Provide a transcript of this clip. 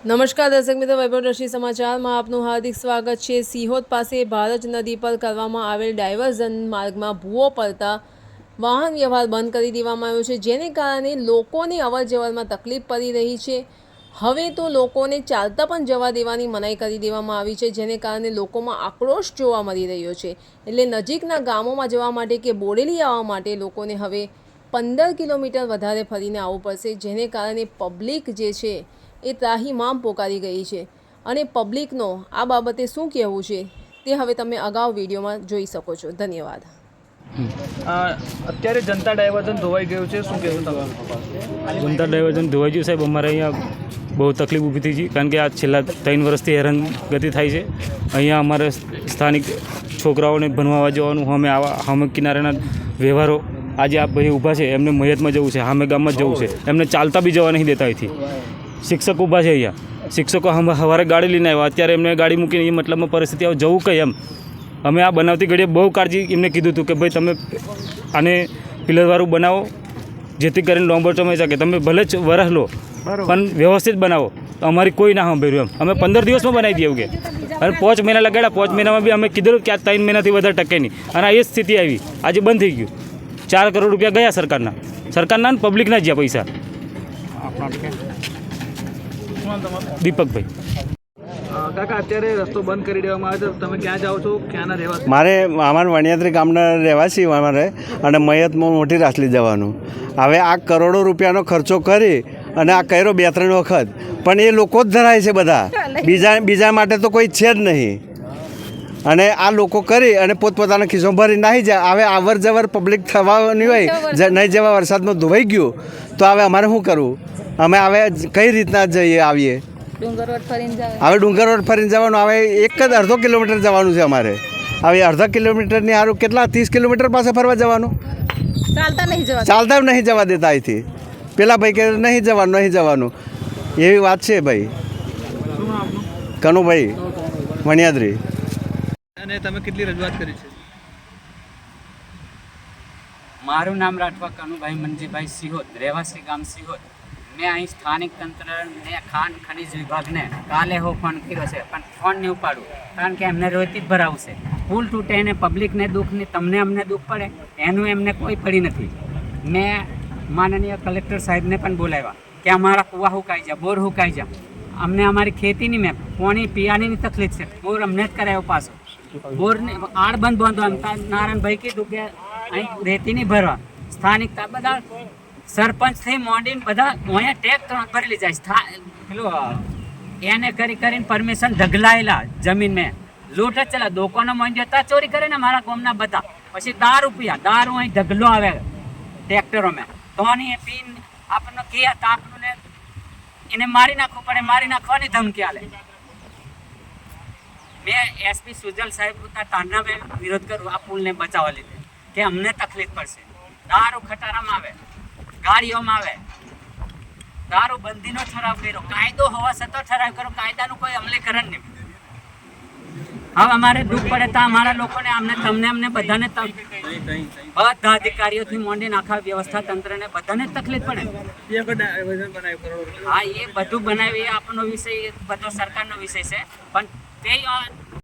નમસ્કાર દર્શક મિત્રો, વૈભવદ્રષ્ટિ સમાચારમાં આપનું હાર્દિક સ્વાગત છે। સિહોદ પાસે ભારજ નદી પર કરવામાં આવેલ ડાયવર્ઝન માર્ગમાં ભૂવો પડતા વાહન વ્યવહાર બંધ કરી દેવામાં આવ્યો છે, જેને કારણે લોકોની અવરજવરમાં તકલીફ પડી રહી છે। હવે તો લોકોને ચાલતા પણ જવા દેવાની મનાઈ કરી દેવામાં આવી છે, જેને કારણે લોકોમાં આક્રોશ જોવા મળી રહ્યો છે। એટલે નજીકના ગામોમાં જવા માટે કે બોડેલી આવવા માટે લોકોને હવે 15 કિલોમીટર વધારે ફરીને આવવું પડશે, જેને કારણે પબ્લિક જે છે એ ત્રાહીમામ પોકારી ગઈ છે। અને પબ્લિકનો આ બાબતે શું કહેવું છે તે હવે તમે અગાઉ વિડીયોમાં જોઈ શકો છો। ધન્યવાદ। અત્યારે જનતા ડાયવર્ઝન ધોવાઈ ગયું છે, શું કહેવું તમે? જનતા ડાયવર્ઝન ધોવાઈ ગયું સાહેબ। અમારે અહીંયા બહુ તકલીફ ઊભી થઈ છે, કારણ કે આ છેલ્લા 3 વર્ષથી હેરાનગતિ થાય છે। અહીંયા અમારે સ્થાનિક છોકરાઓને ભણવા જવાનું, અમે કિનારાના વ્યવહારો, આજે આ ભાઈ ઊભા છે એમને મયતમાં જવું છે, સામે ગામમાં જવું છે, એમને ચાલતા બી જવા નહીં દેતા અહીંથી। શિક્ષક ઊભા છે અહીંયા, શિક્ષકો સવારે ગાડી લઈને આવ્યા, અત્યારે એમને ગાડી મૂકીને એ મતલબમાં પરિસ્થિતિ હવે જવું કંઈ એમ। અમે આ બનાવતી ઘડીએ બહુ કાળજી એમને કીધું હતું કે ભાઈ તમે આને પિલરવાળું બનાવો, જેથી કરીને લોંબો સમય શકે, તમે ભલે જ વરસ લો પણ વ્યવસ્થિત બનાવો। તો અમારી કોઈ ના સાંભળ્યું એમ, અમે 15 દિવસમાં બનાવી દઈએ કે, અને 5 મહિના લગાડ્યા, 5 મહિનામાં બી અમે કીધું કે આ 3 મહિનાથી વધારે ટકે નહીં, અને આ એ સ્થિતિ આવી, આજે બંધ થઈ ગયું। 4 કરોડ રૂપિયા ગયા સરકારના ને પબ્લિકના જ ગયા પૈસા। દીપકભાઈ। કાકા, અત્યારે રસ્તો બંધ કરી દેવામાં આવે છે, તમે ક્યાં જાઓ છો, ક્યાંના રહેવાસી? મારે અમારા વણિયાત્રી ગામના રહેવાસી અમારે, અને મયતમાં મોટી રાસલી જવાનું। હવે આ કરોડો રૂપિયાનો ખર્ચો કરી અને આ કર્યો 2-3 વખત, પણ એ લોકો જ ધરાય છે બધા, બીજા માટે તો કોઈ છે જ નહીં। અને આ લોકો કરી અને પોતપોતાના ખિસ્સો ભરી નાહી જાય। હવે આવર જવર પબ્લિક થવાની હોય, નહીં જેવા વરસાદમાં ધોવાઈ ગયું તો હવે અમારે શું કરવું? અમે હવે કઈ રીતના જઈએ આવીએ? હવે ડુંગર રોડ ફરીને જવાનું, હવે એક જ અડધો કિલોમીટર જવાનું છે અમારે। હવે અડધા કિલોમીટરની સારું કેટલા 30 કિલોમીટર પાસે ફરવા જવાનું? ચાલતા નહીં જવા દેતા અહીંથી। પેલા ભાઈ કે નહીં જવાનું, એવી વાત છે ભાઈ। કનુભાઈ વણિયાદરી। અને તમે કેટલી રજૂઆત કરી છે? મારું નામ રાઠવા કનુભાઈ મંજીભાઈ સિહોદ, રહેવાસી ગામ સિહોદ। મેં અહીં સ્થાનિક તંત્રને, ખાણ ખનિજ વિભાગને કાલે ફોન કર્યો છે, પણ ફોન નહીં ઉપાડું, કારણ કે એમને રોયતી જ ભરાવું છે। પુલ તૂટે એને પબ્લિકને દુઃખ નહીં, તમને અમને દુઃખ પડે એનું એમને કોઈ પડી નથી। મેં માનનીય કલેક્ટર સાહેબને પણ બોલાવ્યા કે અમારા કૂવા હુકાઈ જાય, બોર હુકાઈ જાય, અમને અમારી ખેતીની મેં પાણી પીવાની તકલીફ છે, બોર અમને જ કરાયો પાછો। બોરને આડ બંધ બાંધવા નારાયણભાઈ કીધું કે અહીં રેતી નહીં ભરવા, સ્થાનિક બધા સરપંચથી મોડીને બધા અહીંયા ટેક્સ ભરેલી જાય પેલું એને કરીને પરમિશન ઢગલાયેલા જમીન મેં લૂંટ જ ચલા દુકાનો માં જતા ચોરી કરે ને મારા ગામના બધા, પછી દારૂ અહીં ઢગલો આવે ટ્રેક્ટરો મેં, તો એ પીન આપણને કહે તો આપણને એને મારી નાખવું પડે, મારી નાખવાની ધમકી આલે। મેં એસપી સુજલ સાહેબ તારના મેં વિરોધ કરું આ પુલને બચાવવા લીધે કે અમને તકલીફ પડશે। દારૂ ખટારામાં આવે, ગાડીઓમાં આવે, દારૂ બંધીનો ઠરાવ કર્યો, કાયદો હોવા છતાં ઠરાવ કર્યો, કાયદાનું કોઈ અમલીકરણ નહીં। હવે અમારે દુઃખ પડે તો અમારા લોકોને અમને બધાને બધા અધિકારીઓથી માંડીને આખા વ્યવસ્થા તંત્રને બધાને તકલીફ પડે। હા, એ બધું બનાવ્યું, એ આપણો વિષય, બધો સરકારનો વિષય છે, પણ તે